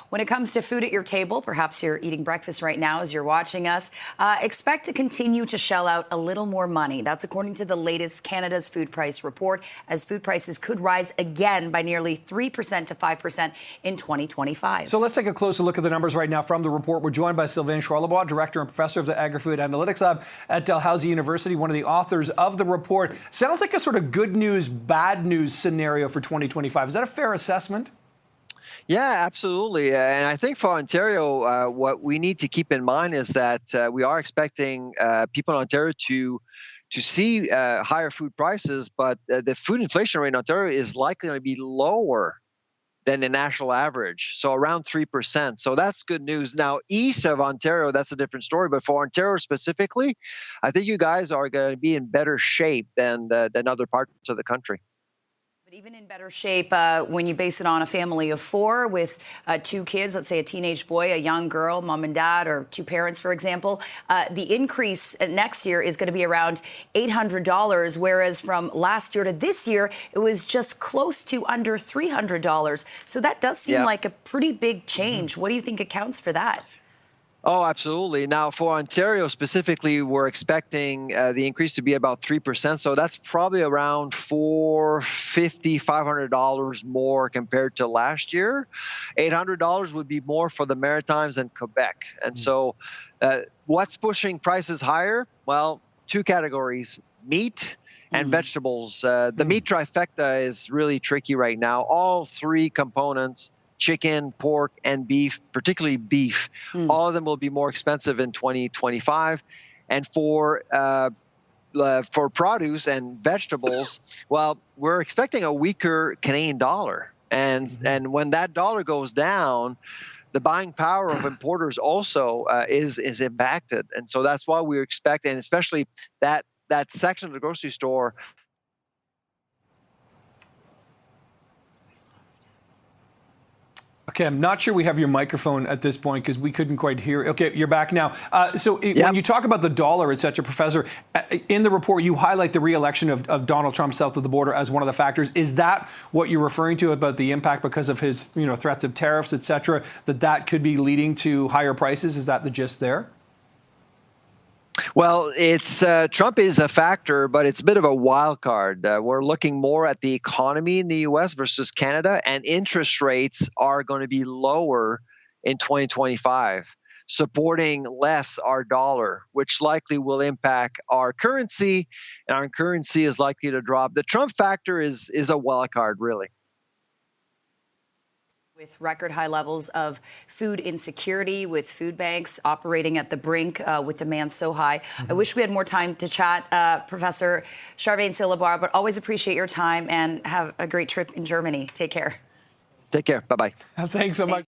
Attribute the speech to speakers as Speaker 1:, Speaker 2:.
Speaker 1: When it comes to food at your table, perhaps you're eating breakfast right now as you're watching us, expect to continue to shell out a little more money. That's according to the latest Canada's food price report, as food prices could rise again by nearly 3% to 5% in 2025.
Speaker 2: So let's take a closer look at the numbers right now from the report. We're joined by Sylvain Charlebois, Director and Professor of the Agri-Food Analytics Lab at Dalhousie University, one of the authors of the report. Sounds like a sort of good news, bad news scenario for 2025. Is that a fair assessment?
Speaker 3: Yeah, absolutely. And I think for Ontario, what we need to keep in mind is that we are expecting people in Ontario to see higher food prices, but the food inflation rate in Ontario is likely going to be lower than the national average, so around 3%. So that's good news. Now, east of Ontario, that's a different story. But for Ontario specifically, I think you guys are going to be in better shape than other parts of the country.
Speaker 1: But even in better shape, when you base it on a family of four with 2 kids, let's say a teenage boy, a young girl, mom and dad, or 2 parents, for example, the increase next year is going to be around $800, whereas from last year to this year, it was just close to under $300. So that does seem like a pretty big change. What do you think accounts for that?
Speaker 3: Oh, absolutely. Now, for Ontario specifically, we're expecting the increase to be about 3%. So that's probably around $450, $500 more compared to last year. $800 would be more for the Maritimes and Quebec. And so what's pushing prices higher? Well, 2 categories, meat and vegetables. The meat trifecta is really tricky right now. All 3 components, chicken, pork, and beef, particularly beef, all of them will be more expensive in 2025. And for produce and vegetables, well, we're expecting a weaker Canadian dollar. And when that dollar goes down, the buying power of importers also is impacted. And so that's why we expect, and especially that section of the grocery store.
Speaker 2: Okay, I'm not sure we have your microphone at this point because we couldn't quite hear. Okay, you're back now. When you talk about the dollar, et cetera, Professor, in the report, you highlight the re-election of Donald Trump south of the border as one of the factors. Is that what you're referring to about the impact because of his threats of tariffs, et cetera, that could be leading to higher prices? Is that the gist there?
Speaker 3: Well, it's Trump is a factor, but it's a bit of a wild card. We're looking more at the economy in the U.S. versus Canada, and interest rates are going to be lower in 2025, supporting less our dollar, which likely will impact our currency, and our currency is likely to drop. The Trump factor is a wild card, really.
Speaker 1: With record high levels of food insecurity, with food banks operating at the brink with demand so high. I wish we had more time to chat, Professor Sylvain Charlebois, but always appreciate your time and have a great trip in Germany. Take care.
Speaker 3: Take care. Bye-bye.
Speaker 2: Thanks so much.